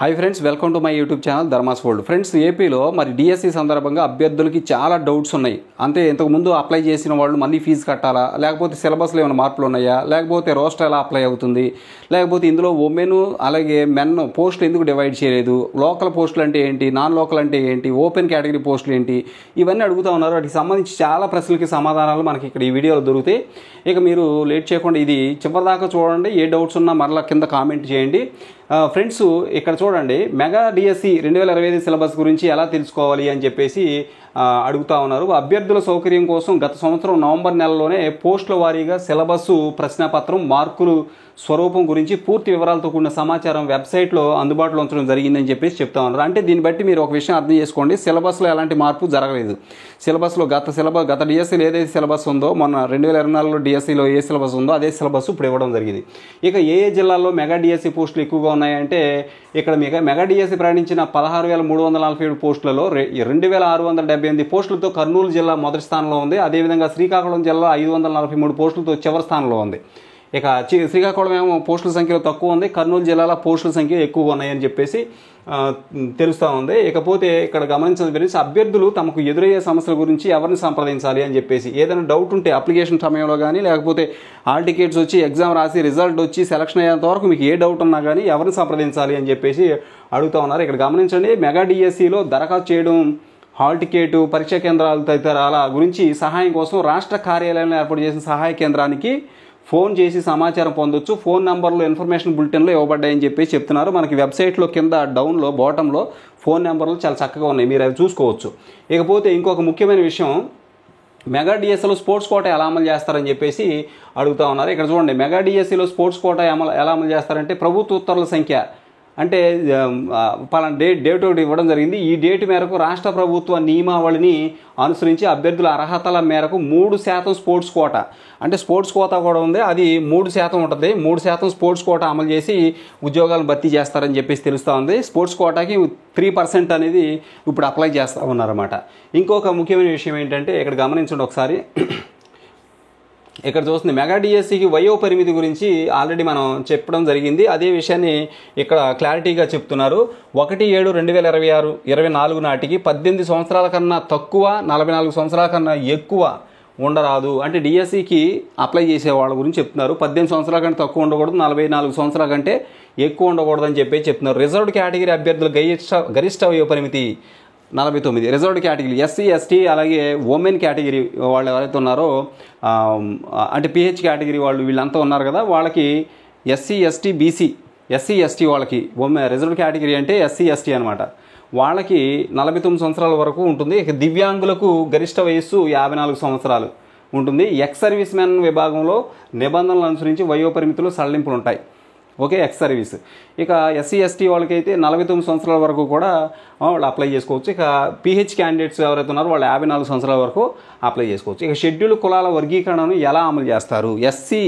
Hi friends, welcome to my YouTube channel Dharma's world. Friends, ఏపీలో మరి DSC సందర్భంగా అభ్యర్థులకి చాలా డౌట్స్ ఉన్నాయి. అంటే ఇంతకుముందు అప్లై చేసిన వాళ్ళు మళ్ళీ ఫీజు కట్టాలా, లేకపోతే సిలబస్లో ఏమైనా మార్పులు ఉన్నాయా, లేకపోతే రోస్టర్ ఎలా అప్లై అవుతుంది, లేకపోతే ఇందులో ఉమెన్ అలాగే మెన్ పోస్టులు ఎందుకు డివైడ్ చేయలేదు, లోకల్ పోస్టులు అంటే ఏంటి, నాన్ లోకల్ అంటే ఏంటి, ఓపెన్ కేటగిరీ పోస్టులు ఏంటి, ఇవన్నీ అడుగుతూ ఉన్నారు. వాటికి సంబంధించి చాలా ప్రశ్నలకి సమాధానాలు మనకి ఇక్కడ ఈ వీడియోలో దొరుకుతాయి. ఇక మీరు లేట్ చేయకుండా ఇది చివరిదాకా చూడండి. ఏ డౌట్స్ ఉన్నా మరలా కింద కామెంట్ చేయండి. ఫ్రెండ్స్, ఇక్కడ చూడండి, మెగా డిఎస్సి 2025 సిలబస్ గురించి ఎలా తెలుసుకోవాలి అని చెప్పేసి అడుగుతూ ఉన్నారు. అభ్యర్థుల సౌకర్యం కోసం గత సంవత్సరం నవంబర్ నెలలోనే పోస్టుల వారీగా సిలబస్సు, ప్రశ్నపత్రం, మార్కులు స్వరూపం గురించి పూర్తి వివరాలతో కూడిన సమాచారం వెబ్సైట్లో అందుబాటులో ఉంచడం జరిగిందని చెప్పేసి చెప్తా ఉన్నారు. అంటే దీన్ని బట్టి మీరు ఒక విషయం అర్థం చేసుకోండి, సిలబస్లో ఎలాంటి మార్పు జరగలేదు. సిలబస్లో గత డిఎస్సీలో ఏదైతే సిలబస్ ఉందో, మొన్న 2024లో డిఎస్సీలో ఏ సిలబస్ ఉందో అదే సిలబస్ ఇప్పుడు ఇవ్వడం జరిగింది. ఇక ఏ జిల్లాల్లో మెగా డిఎస్సీ పోస్టులు ఎక్కువగా ఉన్నాయంటే, ఇక్కడ మెగా డిఎస్సీ ప్రకటించిన 16,347 పోస్టులలో 2,678 పోస్టులతో కర్నూలు జిల్లా మొదటి స్థానంలో ఉంది. అదేవిధంగా శ్రీకాకుళం జిల్లా 543 పోస్టులతో చివరి స్థానంలో ఉంది. ఇక శ్రీకాకుళం ఏమో పోస్టుల సంఖ్యలో తక్కువ ఉంది, కర్నూలు జిల్లాలో పోస్టుల సంఖ్య ఎక్కువగా ఉన్నాయని చెప్పేసి తెలుస్తూ ఉంది. ఇకపోతే ఇక్కడ గమనించాల్సిన గురించి, అభ్యర్థులు తమకు ఎదురయ్యే సమస్యల గురించి ఎవరిని సంప్రదించాలి అని చెప్పేసి, ఏదైనా డౌట్ ఉంటే అప్లికేషన్ సమయంలో కానీ, లేకపోతే హాల్ టికెట్స్ వచ్చి ఎగ్జామ్ రాసి రిజల్ట్ వచ్చి సెలక్షన్ అయ్యేంత వరకు మీకు ఏ డౌట్ ఉన్నా కానీ ఎవరిని సంప్రదించాలి అని చెప్పేసి అడుగుతూ ఉన్నారు. ఇక్కడ గమనించండి, మెగా డిఎస్సిలో దరఖాస్తు చేయడం, హాల్ టికెట్, పరీక్షా కేంద్రాలు తదితరాల గురించి సహాయం కోసం రాష్ట్ర కార్యాలయంలో ఏర్పాటు చేసిన సహాయ కేంద్రానికి ఫోన్ చేసి సమాచారం పొందొచ్చు. ఫోన్ నెంబర్లు ఇన్ఫర్మేషన్ బులెటిన్లో ఇవ్వబడ్డాయని చెప్పి చెప్తున్నారు. మనకి వెబ్సైట్లో కింద డౌన్లో బాటంలో ఫోన్ నెంబర్లు చాలా చక్కగా ఉన్నాయి, మీరు అవి చూసుకోవచ్చు. ఇకపోతే ఇంకొక ముఖ్యమైన విషయం, మెగా డిఎస్సీలో స్పోర్ట్స్ కోటా ఎలా అమలు చేస్తారని చెప్పేసి అడుగుతూ ఉన్నారు. ఇక్కడ చూడండి, మెగా డిఎస్సీలో స్పోర్ట్స్ కోటా ఎలా అమలు చేస్తారంటే, ప్రభుత్వ ఉత్తర్వుల సంఖ్య అంటే పలానా డేట్ ఒకటి ఇవ్వడం జరిగింది. ఈ డేట్ మేరకు రాష్ట్ర ప్రభుత్వ నియమావళిని అనుసరించి అభ్యర్థుల అర్హతల మేరకు 3% స్పోర్ట్స్ కోటా, అంటే స్పోర్ట్స్ కోటా కూడా ఉంది, అది 3% ఉంటుంది. 3% స్పోర్ట్స్ కోటా అమలు చేసి ఉద్యోగాలను భర్తీ చేస్తారని చెప్పేసి తెలుస్తూ ఉంది. స్పోర్ట్స్ కోటాకి 3% అనేది ఇప్పుడు అప్లై చేస్తూ ఉన్నారన్నమాట. ఇంకొక ముఖ్యమైన విషయం ఏంటంటే, ఇక్కడ గమనించండి ఒకసారి. ఇక్కడ చూస్తుంది, మెగా డిఎస్సికి వయో పరిమితి గురించి ఆల్రెడీ మనం చెప్పడం జరిగింది. అదే విషయాన్ని ఇక్కడ క్లారిటీగా చెప్తున్నారు. 1/7/2024 నాటికి 18 సంవత్సరాల కన్నా తక్కువ, 44 సంవత్సరాల కన్నా ఎక్కువ ఉండరాదు. అంటే డిఎస్సికి అప్లై చేసే వాళ్ళ గురించి చెప్తున్నారు. 18 సంవత్సరాల కంటే తక్కువ ఉండకూడదు, 44 సంవత్సరాల కంటే ఎక్కువ ఉండకూడదు అని చెప్పి చెప్తున్నారు. రిజర్వ్డ్ కేటగిరీ అభ్యర్థుల గరిష్ట వయో పరిమితి 49. రిజర్వ్డ్ కేటగిరీ ఎస్సీ, ఎస్టీ అలాగే ఉమెన్ కేటగిరీ వాళ్ళు ఎవరైతే ఉన్నారో, అంటే పిహెచ్ కేటగిరీ వాళ్ళు వీళ్ళంతా ఉన్నారు కదా, వాళ్ళకి SC, ST, BC, SC, ST వాళ్ళకి రిజర్వ్డ్ కేటగిరీ అంటే ఎస్సీ, ఎస్టీ అనమాట, వాళ్ళకి 49 సంవత్సరాల వరకు ఉంటుంది. ఇక దివ్యాంగులకు గరిష్ట వయస్సు 54 సంవత్సరాలు ఉంటుంది. ఎక్స్ సర్వీస్ మెన్ విభాగంలో నిబంధనలు అనుసరించి వయోపరిమితులు సడలింపులు ఉంటాయి. Okay, ex service. ఇక ఎస్సీ, ఎస్టీ వాళ్ళకైతే 49 సంవత్సరాల వరకు కూడా వాళ్ళు అప్లై చేసుకోవచ్చు. ఇక పిహెచ్ క్యాండిడేట్స్ ఎవరైతే ఉన్నారో వాళ్ళు 54 సంవత్సరాల వరకు అప్లై చేసుకోవచ్చు. ఇక షెడ్యూల్ కులాల వర్గీకరణను ఎలా అమలు చేస్తారు, ఎస్సీ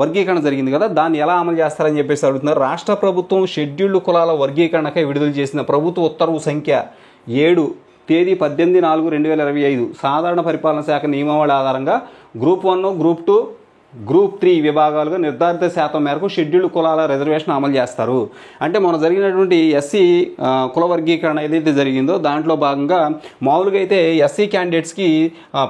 వర్గీకరణ జరిగింది కదా, దాన్ని ఎలా అమలు చేస్తారని చెప్పేసి అడుగుతున్నారు. రాష్ట్ర ప్రభుత్వం షెడ్యూల్డ్ కులాల వర్గీకరణకై విడుదల చేసిన ప్రభుత్వ ఉత్తర్వు సంఖ్య 7 తేదీ 18/4/2025 సాధారణ పరిపాలన శాఖ నియమావళి ఆధారంగా గ్రూప్ 1, గ్రూప్ 2, గ్రూప్ 3 విభాగాలుగా నిర్ధారిత శాతం మేరకు షెడ్యూల్డ్ కులాల రిజర్వేషన్ అమలు చేస్తారు. అంటే మనం జరిగినటువంటి ఎస్సీ కుల వర్గీకరణ ఏదైతే జరిగిందో దాంట్లో భాగంగా మామూలుగా అయితే ఎస్సీ క్యాండిడేట్స్కి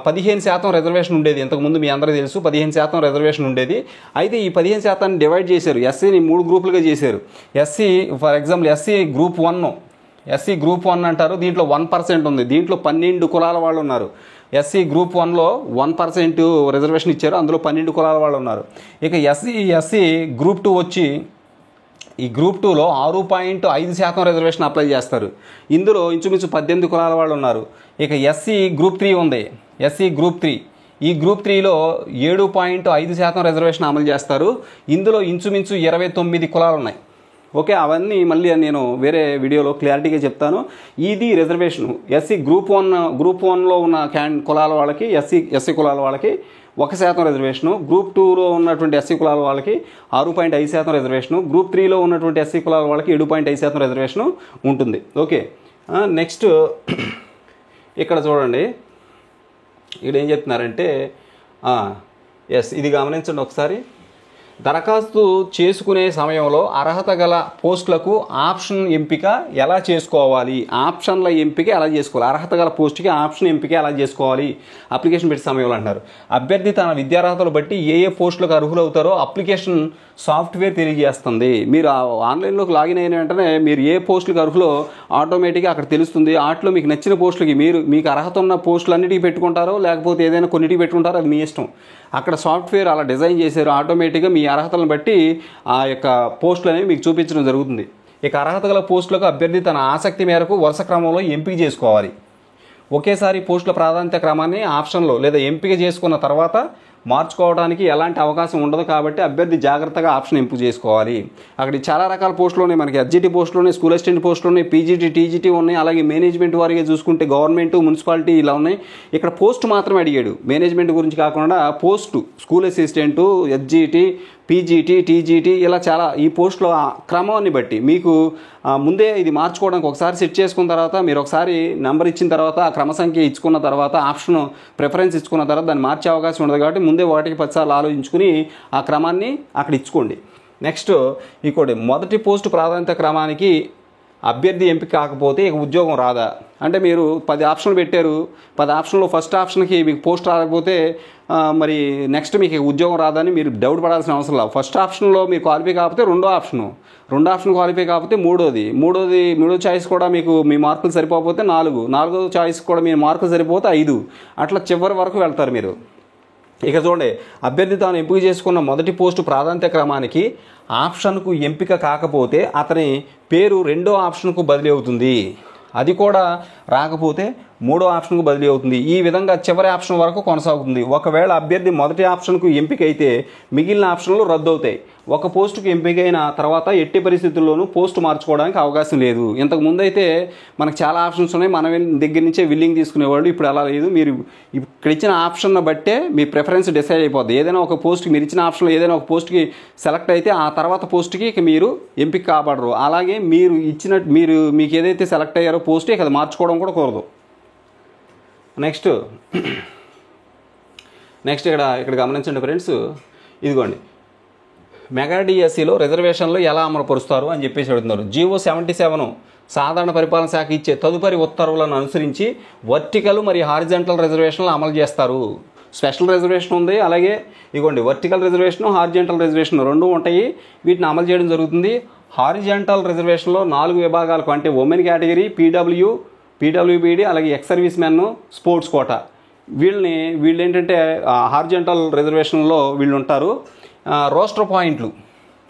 15% రిజర్వేషన్ ఉండేది. ఇంతకుముందు మీ అందరికీ తెలుసు, 15% రిజర్వేషన్ ఉండేది. అయితే ఈ 15% డివైడ్ చేశారు, ఎస్సీని 3 గ్రూపులుగా చేశారు. SC for example SC group 1 అంటారు, దీంట్లో 1% ఉంది, దీంట్లో 12 కులాల వాళ్ళు ఉన్నారు. ఎస్సీ గ్రూప్ 1లో 1% రిజర్వేషన్ ఇచ్చారు, అందులో 12 కులాల వాళ్ళు ఉన్నారు. ఇక ఎస్సీ గ్రూప్ 2 వచ్చి, ఈ గ్రూప్ 2లో 6.5% రిజర్వేషన్ అప్లై చేస్తారు, ఇందులో ఇంచుమించు 18 కులాల వాళ్ళు ఉన్నారు. ఇక ఎస్సీ గ్రూప్ 3 ఉంది, ఎస్సీ గ్రూప్ 3, ఈ గ్రూప్ 3లో 7.5% రిజర్వేషన్ అమలు చేస్తారు, ఇందులో ఇంచుమించు 29 కులాలు ఉన్నాయి. ఓకే, అవన్నీ మళ్ళీ నేను వేరే వీడియోలో క్లారిటీగా చెప్తాను. ఇది రిజర్వేషన్. ఎస్సీ గ్రూప్ 1లో ఉన్న కులాల వాళ్ళకి, ఎస్సీ కులాల వాళ్ళకి 1% రిజర్వేషను, గ్రూప్ 2లో ఉన్నటువంటి ఎస్సీ కులాల వాళ్ళకి 6.5% రిజర్వేషను, గ్రూప్ 3లో ఉన్నటువంటి ఎస్సీ కులాల వాళ్ళకి 7.5% రిజర్వేషను ఉంటుంది. ఓకే, నెక్స్ట్ ఇక్కడ చూడండి, ఇక్కడ ఏం చెప్తున్నారంటే, ఇది గమనించండి ఒకసారి. దరఖాస్తు చేసుకునే సమయంలో అర్హత గల పోస్టులకు ఆప్షన్ ఎంపిక ఎలా చేసుకోవాలి, ఆప్షన్ల ఎంపిక ఎలా చేసుకోవాలి, అర్హత గల పోస్టుకి ఆప్షన్ ఎంపిక ఎలా చేసుకోవాలి అప్లికేషన్ పెట్టే సమయంలో అంటున్నారు. అభ్యర్థి తన విద్యార్హతలు బట్టి ఏ ఏ పోస్టులకు అర్హులవుతారో అప్లికేషన్ సాఫ్ట్వేర్ తెలియజేస్తుంది. మీరు ఆన్లైన్లోకి లాగిన్ అయిన వెంటనే మీరు ఏ పోస్టులకు అర్హులో ఆటోమేటిక్గా అక్కడ తెలుస్తుంది. వాటిలో మీకు నచ్చిన పోస్టులకి మీకు అర్హత ఉన్న పోస్టులు అన్నిటికీ పెట్టుకుంటారో లేకపోతే ఏదైనా కొన్నిటికి పెట్టుకుంటారో అది మీ ఇష్టం. అక్కడ సాఫ్ట్వేర్ అలా డిజైన్ చేశారు, ఆటోమేటిక్గా మీ అర్హతలను బట్టి ఆ యొక్క పోస్టులు అనేవి మీకు చూపించడం జరుగుతుంది. ఇక అర్హత గల పోస్టులకు అభ్యర్థి తన ఆసక్తి మేరకు వరుస క్రమంలో ఎంపిక చేసుకోవాలి. ఒకేసారి పోస్టుల ప్రాధాన్యత క్రమాన్ని ఆప్షన్లో లేదా ఎంపిక చేసుకున్న తర్వాత మార్చుకోవడానికి ఎలాంటి అవకాశం ఉండదు కాబట్టి అభ్యర్థి జాగ్రత్తగా ఆప్షన్ ఎంపిక చేసుకోవాలి. అక్కడ చాలా రకాల పోస్టులు ఉన్నాయి, మనకి ఎస్జిటి పోస్టులు ఉన్నాయి, స్కూల్ అసిస్టెంట్ పోస్టులు ఉన్నాయి, పీజీటీ టీజీటీ ఉన్నాయి, అలాగే మేనేజ్మెంట్ వారిగా చూసుకుంటే గవర్నమెంట్ మున్సిపాలిటీ ఇలా ఉన్నాయి. ఇక్కడ పోస్ట్ మాత్రమే అడిగాడు, మేనేజ్మెంట్ గురించి కాకుండా post school assistant, SGT, PGT, TGT ఇలా చాలా ఈ పోస్టుల క్రమాన్ని బట్టి మీకు ముందే ఇది మార్చుకోవడానికి ఒకసారి సెట్ చేసుకున్న తర్వాత మీరు ఒకసారి నెంబర్ ఇచ్చిన తర్వాత ఆ క్రమ సంఖ్య ఇచ్చుకున్న తర్వాత ఆప్షన్ ప్రిఫరెన్స్ ఇచ్చుకున్న తర్వాత దాన్ని మార్చే అవకాశం ఉండదు కాబట్టి ముందే 1-10 సార్లు ఆలోచించుకుని ఆ క్రమాన్ని అక్కడ ఇచ్చుకోండి. నెక్స్ట్ ఇంకోటి, మొదటి పోస్టు ప్రాధాన్యత క్రమానికి అభ్యర్థి ఎంపిక కాకపోతే ఇక ఉద్యోగం రాదా అంటే మీరు 10 ఆప్షన్లు పెట్టారు, 10 ఆప్షన్లో ఫస్ట్ ఆప్షన్కి మీకు పోస్ట్ రాకపోతే మరి నెక్స్ట్ మీకు ఉద్యోగం రాదని మీరు డౌట్ పడాల్సిన అవసరం లేదు. ఫస్ట్ ఆప్షన్లో మీరు క్వాలిఫై కాకపోతే రెండో ఆప్షన్ క్వాలిఫై కాకపోతే మూడో చాయిస్ కూడా మీకు మీ మార్కులు సరిపోతే నాలుగో చాయిస్ కూడా మీ మార్కులు సరిపోతే 5 అట్లా చివరి వరకు వెళ్తారు మీరు. ఇక చూడండి, అభ్యర్థి తాను ఎంపిక చేసుకున్న మొదటి పోస్టు ప్రాధాన్యత క్రమానికి ఆప్షన్కు ఎంపిక కాకపోతే అతని పేరు రెండో ఆప్షన్కు బదిలీ అవుతుంది. అది కూడా రాకపోతే మూడో ఆప్షన్కు బదిలీ అవుతుంది. ఈ విధంగా చివరి ఆప్షన్ వరకు కొనసాగుతుంది. ఒకవేళ అభ్యర్థి మొదటి ఆప్షన్కు ఎంపిక అయితే మిగిలిన ఆప్షన్లు రద్దు అవుతాయి. ఒక పోస్టుకు ఎంపికైన తర్వాత ఎట్టి పరిస్థితుల్లోనూ పోస్టు మార్చుకోవడానికి అవకాశం లేదు. ఇంతకు ముందు అయితే మనకు చాలా ఆప్షన్స్ ఉన్నాయి, మన దగ్గర నుంచే విల్లింగ్ తీసుకునేవాళ్ళు. ఇప్పుడు అలా లేదు, మీరు ఇక్కడ ఇచ్చిన ఆప్షన్ బట్టే మీ ప్రిఫరెన్స్ డిసైడ్ అయిపోద్ది. ఏదైనా ఒక పోస్ట్కి మీరు ఇచ్చిన ఆప్షన్లో ఏదైనా ఒక పోస్ట్కి సెలెక్ట్ అయితే ఆ తర్వాత పోస్ట్కి ఇక మీరు ఎంపిక కాబడరు. అలాగే మీకు ఏదైతే సెలెక్ట్ అయ్యారో పోస్ట్ ఇక అది మార్చుకోవడం కూడా కుదరదు. నెక్స్ట్ ఇక్కడ గమనించండి ఫ్రెండ్స్, ఇదిగోండి మెగా డిఎస్సిలో రిజర్వేషన్లు ఎలా అమలుపరుస్తారు అని చెప్పేసి అడుగుతున్నారు. జీవో 77 సాధారణ పరిపాలన శాఖ ఇచ్చే తదుపరి ఉత్తర్వులను అనుసరించి వర్టికల్ మరియు హారిజంటల్ రిజర్వేషన్లు అమలు చేస్తారు. స్పెషల్ రిజర్వేషన్ ఉంది, అలాగే ఇదిగోండి వర్టికల్ రిజర్వేషన్, హారిజంటల్ రిజర్వేషన్ రెండు ఉంటాయి. వీటిని అమలు చేయడం జరుగుతుంది. హారిజంటల్ రిజర్వేషన్లో 4 విభాగాలకు అంటే ఉమెన్ కేటగిరీ, పీడబ్ల్యూబీడీ, అలాగే ex servicemen, sports quota వీళ్ళు ఏంటంటే హారిజంటల్ రిజర్వేషన్లో వీళ్ళు ఉంటారు. రోస్టర్ పాయింట్లు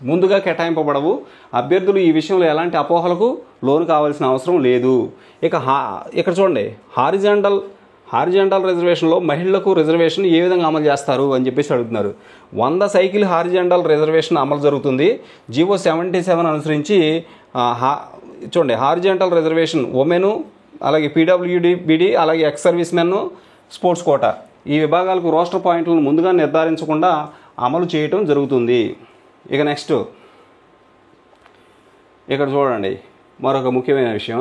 ముందుగా కేటాయింపబడవు. అభ్యర్థులు ఈ విషయంలో ఎలాంటి అపోహలకు లోను కావాల్సిన అవసరం లేదు. ఇక్కడ చూడండి, హారిజంటల్ రిజర్వేషన్లో మహిళలకు రిజర్వేషన్ ఏ విధంగా అమలు చేస్తారు అని చెప్పేసి అడుగుతున్నారు. 100 సైకిల్ హారిజంటల్ రిజర్వేషన్ అమలు జరుగుతుంది. జీవో 77 అనుసరించి చూడండి, హారిజంటల్ రిజర్వేషన్ ఉమెను, అలాగే పీడబ్ల్యూబీడీ, అలాగే ex servicemen, sports quota ఈ విభాగాలకు రోస్టర్ పాయింట్లను ముందుగా నిర్ధారించకుండా అమలు చేయటం జరుగుతుంది. ఇక నెక్స్ట్ ఇక్కడ చూడండి, మరొక ముఖ్యమైన విషయం.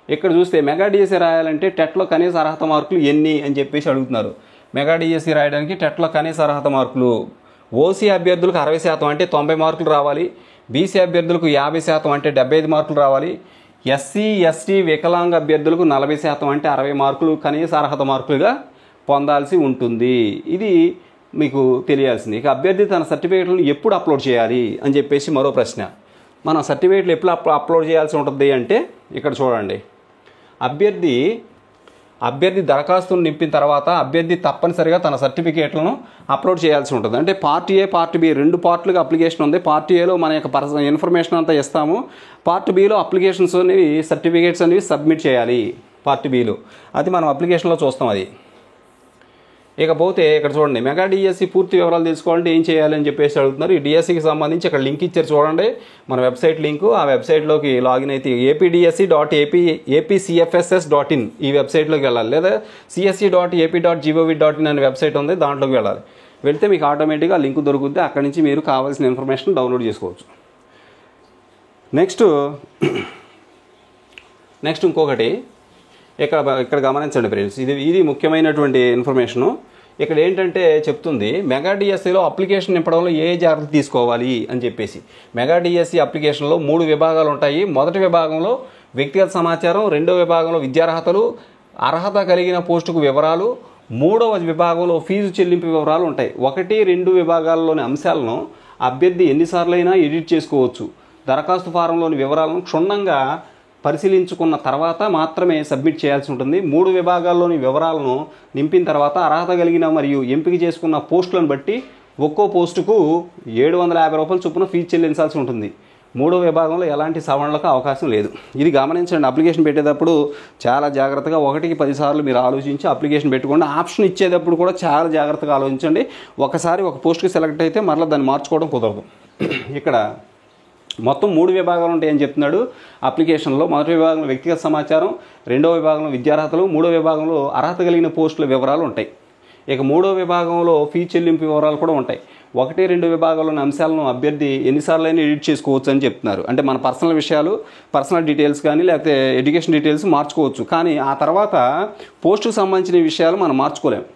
ఇక్కడ చూస్తే మెగా డిఎస్సి రాయాలంటే టెట్లో కనీస అర్హత మార్కులు ఎన్ని అని చెప్పేసి అడుగుతున్నారు. మెగా డిఎస్సి రాయడానికి టెట్లో కనీస అర్హత మార్కులు ఓసీ అభ్యర్థులకు 60% అంటే 90 మార్కులు రావాలి. బీసీ అభ్యర్థులకు 50% అంటే 75 మార్కులు రావాలి. ఎస్సీ ఎస్టీ వికలాంగ అభ్యర్థులకు 40% అంటే 60 మార్కులు కనీస అర్హత మార్కులుగా పొందాల్సి ఉంటుంది. ఇది మీకు తెలియాల్సింది. ఇక అభ్యర్థి తన సర్టిఫికేట్లను ఎప్పుడు అప్లోడ్ చేయాలి అని చెప్పేసి మరో ప్రశ్న. మనం సర్టిఫికేట్లు ఎప్పుడు అప్లోడ్ చేయాల్సి ఉంటుంది అంటే ఇక్కడ చూడండి, అభ్యర్థి దరఖాస్తును నింపిన తర్వాత అభ్యర్థి తప్పనిసరిగా తన సర్టిఫికేట్లను అప్లోడ్ చేయాల్సి ఉంటుంది. అంటే పార్ట్ ఏ, పార్ట్ బి 2 పార్ట్లుగా అప్లికేషన్ ఉంది. పార్ట్ ఏలో మన యొక్క ఇన్ఫర్మేషన్ అంతా ఇస్తాము. పార్ట్ బిలో అప్లికేషన్స్ అనేవి, సర్టిఫికేట్స్ అనేవి సబ్మిట్ చేయాలి. పార్ట్ బిలో అది మనం అప్లికేషన్లో చూస్తాం. అది ఇకపోతే ఇక్కడ చూడండి, మెగా డిఎస్సి పూర్తి వివరాలు తెలుసుకోవాలంటే ఏం చేయాలని చెప్పేసి అడుగుతున్నారు. ఈ డిఎస్సికి సంబంధించి ఇక్కడ లింక్ ఇచ్చారు చూడండి, మన వెబ్సైట్ లింకు. ఆ వెబ్సైట్లోకి లాగిన్ అయితే apdse.apcfss.in ఈ వెబ్సైట్లోకి వెళ్ళాలి, లేదా csc.ap.gov.in అనే వెబ్సైట్ ఉంది, దాంట్లోకి వెళ్ళాలి. వెళ్తే మీకు ఆటోమేటిక్గా లింక్ దొరుకుతుంది. అక్కడి నుంచి మీరు కావాల్సిన ఇన్ఫర్మేషన్ డౌన్లోడ్ చేసుకోవచ్చు. నెక్స్ట్ ఇంకొకటి ఇక్కడ గమనించండి ఫ్రెండ్స్, ఇది ముఖ్యమైనటువంటి ఇన్ఫర్మేషను. ఇక్కడ ఏంటంటే చెప్తుంది మెగా డిఎస్సిలో అప్లికేషన్ నింపడంలో ఏ జాగ్రత్త తీసుకోవాలి అని చెప్పేసి. మెగా డిఎస్సి అప్లికేషన్లో 3 విభాగాలు ఉంటాయి. మొదటి విభాగంలో వ్యక్తిగత సమాచారం, రెండో విభాగంలో విద్యార్హతలు, అర్హత కలిగిన పోస్టుకు వివరాలు, మూడవ విభాగంలో ఫీజు చెల్లింపు వివరాలు ఉంటాయి. 1, 2 విభాగాల్లోని అంశాలను అభ్యర్థి ఎన్నిసార్లైనా ఎడిట్ చేసుకోవచ్చు. దరఖాస్తు ఫారంలోని వివరాలను క్షుణ్ణంగా పరిశీలించుకున్న తర్వాత మాత్రమే సబ్మిట్ చేయాల్సి ఉంటుంది. 3 విభాగాల్లోని వివరాలను నింపిన తర్వాత అర్హత కలిగిన మరియు ఎంపిక చేసుకున్న పోస్టులను బట్టి ఒక్కో పోస్టుకు 750 రూపాయల చొప్పున ఫీజు చెల్లించాల్సి ఉంటుంది. 3వ విభాగంలో ఎలాంటి సవరణలకు అవకాశం లేదు. ఇది గమనించండి. అప్లికేషన్ పెట్టేటప్పుడు చాలా జాగ్రత్తగా 1కి 10 సార్లు మీరు ఆలోచించి అప్లికేషన్ పెట్టుకోండి. ఆప్షన్ ఇచ్చేటప్పుడు కూడా చాలా జాగ్రత్తగా ఆలోచించండి. ఒకసారి ఒక పోస్ట్కి సెలెక్ట్ అయితే మరలా దాన్ని మార్చుకోవడం కుదరదు. ఇక్కడ మొత్తం 3 విభాగాలు ఉంటాయని చెప్తున్నాడు అప్లికేషన్లో. మొదటి విభాగంలో వ్యక్తిగత సమాచారం, రెండవ విభాగంలో విద్యార్హతలు, మూడవ విభాగంలో అర్హత కలిగిన పోస్టుల వివరాలు ఉంటాయి. ఇక 3వ విభాగంలో ఫీజు చెల్లింపు వివరాలు కూడా ఉంటాయి. 1, 2 విభాగాల్లోని అంశాలను అభ్యర్థి ఎన్నిసార్లైనా ఎడిట్ చేసుకోవచ్చు అని చెప్తున్నారు. అంటే మన పర్సనల్ విషయాలు, పర్సనల్ డీటెయిల్స్ కానీ లేకపోతే ఎడ్యుకేషన్ డీటెయిల్స్ మార్చుకోవచ్చు. కానీ ఆ తర్వాత పోస్టుకు సంబంధించిన విషయాలు మనం మార్చుకోలేము.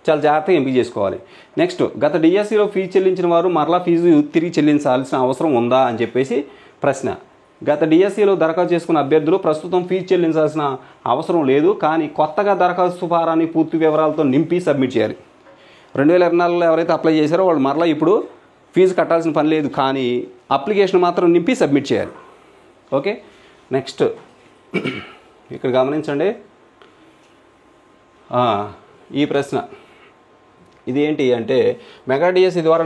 చాలా జాగ్రత్తగా ఎంపిక చేసుకోవాలి. నెక్స్ట్, గత డిఎస్సిలో ఫీజు చెల్లించిన వారు మరలా ఫీజు తిరిగి చెల్లించాల్సిన అవసరం ఉందా అని చెప్పేసి ప్రశ్న. గత డిఎస్సిలో దరఖాస్తు చేసుకున్న అభ్యర్థులు ప్రస్తుతం ఫీజు చెల్లించాల్సిన అవసరం లేదు. కానీ కొత్తగా దరఖాస్తు ఫారాన్ని పూర్తి వివరాలతో నింపి సబ్మిట్ చేయాలి. 2024లో ఎవరైతే అప్లై చేశారో వాళ్ళు మరలా ఇప్పుడు ఫీజు కట్టాల్సిన పని లేదు. కానీ అప్లికేషన్ మాత్రం నింపి సబ్మిట్ చేయాలి. ఓకే, నెక్స్ట్ ఇక్కడ గమనించండి. ఈ ప్రశ్న ఇది ఏంటి అంటే మెగా డిఎస్సి ద్వారా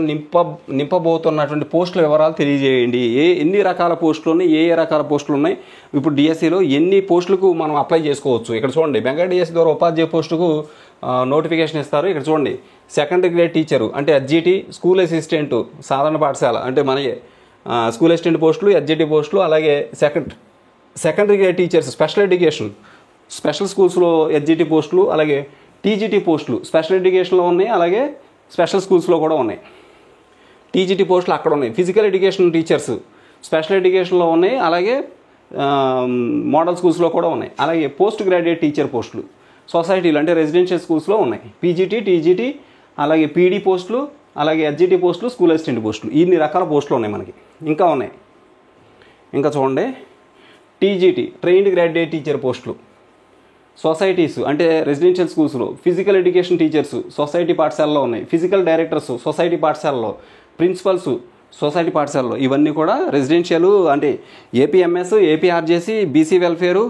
నింపబోతున్నటువంటి పోస్టుల వివరాలు తెలియజేయండి. ఎన్ని రకాల పోస్టులు ఉన్నాయి, ఏ రకాల పోస్టులు ఉన్నాయి, ఇప్పుడు డిఎస్సిలో ఎన్ని పోస్టులకు మనం అప్లై చేసుకోవచ్చు. ఇక్కడ చూడండి, మెగా డిఎస్సి ద్వారా ఉపాధ్యాయ పోస్టుకు నోటిఫికేషన్ ఇస్తారు. ఇక్కడ చూడండి, సెకండరీ గ్రేడ్ టీచరు అంటే ఎస్జిటి, స్కూల్ అసిస్టెంట్ సాధారణ పాఠశాల అంటే మనకి స్కూల్ అసిస్టెంట్ పోస్టులు, ఎస్జిటి పోస్టులు, అలాగే secondary grade teachers special education, special స్కూల్స్లో ఎస్జిటి పోస్టులు, అలాగే టీజీటీ పోస్టులు స్పెషల్ ఎడ్యుకేషన్లో ఉన్నాయి, అలాగే స్పెషల్ స్కూల్స్లో కూడా ఉన్నాయి. టీజీటీ పోస్టులు అక్కడ ఉన్నాయి. ఫిజికల్ ఎడ్యుకేషన్ టీచర్స్ స్పెషల్ ఎడ్యుకేషన్లో ఉన్నాయి, అలాగే మోడల్ స్కూల్స్లో కూడా ఉన్నాయి. అలాగే పోస్ట్ గ్రాడ్యుయేట్ టీచర్ పోస్టులు సొసైటీలు అంటే రెసిడెన్షియల్ స్కూల్స్లో ఉన్నాయి. పీజీటీ, టీజీటీ, అలాగే పీడీ పోస్టులు, అలాగే ఎస్జిటి పోస్టులు, స్కూల్ అసిస్టెంట్ పోస్టులు, ఇన్ని రకాల పోస్టులు ఉన్నాయి మనకి. ఇంకా ఉన్నాయి. ఇంకా చూడండి, టీజీటీ ట్రైన్డ్ గ్రాడ్యుయేట్ టీచర్ పోస్టులు సొసైటీస్ అంటే రెసిడెన్షియల్ స్కూల్స్లో, ఫిజికల్ ఎడ్యుకేషన్ టీచర్స్ సొసైటీ పాఠశాలలో ఉన్నాయి, ఫిజికల్ డైరెక్టర్స్ సొసైటీ పాఠశాలలో, ప్రిన్సిపల్స్ సొసైటీ పాఠశాలలో, ఇవన్నీ కూడా రెసిడెన్షియల్ అంటే APMS, APRJC, BC welfare,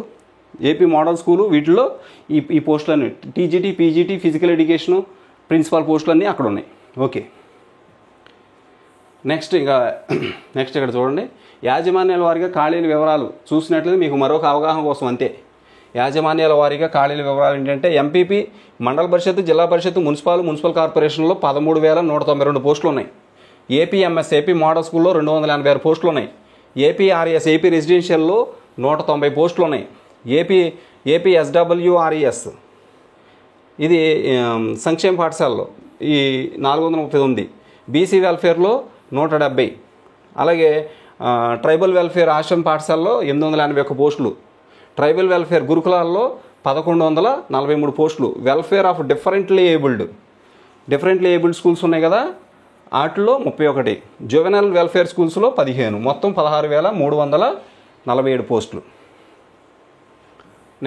AP model school, వీటిలో ఈ పోస్టులన్నీ TGT, PGT, physical education, principal పోస్టులన్నీ అక్కడ ఉన్నాయి. ఓకే, నెక్స్ట్ ఇక్కడ చూడండి, యాజమాన్యాల వారీగా ఖాళీల వివరాలు చూసినట్లయితే మీకు మరొక అవగాహన కోసం అంతే. యాజమాన్యాల వారీగా ఖాళీల వివరాలు ఏంటంటే ఎంపీపీ, మండల పరిషత్, జిల్లా పరిషత్, మున్సిపల్ కార్పొరేషన్లో 13,192 పోస్టులు ఉన్నాయి. ఏపీఎంఎస్ ఏపీ మోడల్ స్కూల్లో 286 పోస్టులు ఉన్నాయి. ఏపీఆర్ఎస్ ఏపీ రెసిడెన్షియల్లో 190 పోస్టులు ఉన్నాయి. ఏపీ ఎస్డబ్ల్యూఆర్ఎస్ ఇది సంక్షేమ పాఠశాలలో ఈ 439, బీసీ వెల్ఫేర్లో 170, అలాగే ట్రైబల్ వెల్ఫేర్ ఆశ్రమ పాఠశాలలో 881 పోస్టులు, ట్రైబల్ వెల్ఫేర్ గురుకులాల్లో 1143 పోస్టులు, welfare of differently abled schools ఉన్నాయి కదా వాటిలో 31, జువెనల్ వెల్ఫేర్ స్కూల్స్లో 15, మొత్తం 16,347 పోస్టులు.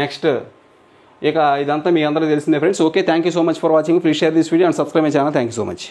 నెక్స్ట్ ఇక ఇదంతా మీ అందరికీ తెలిసిందే friends. Okay, thank you so much for watching. Please share this video and subscribe my channel. Thank you so much.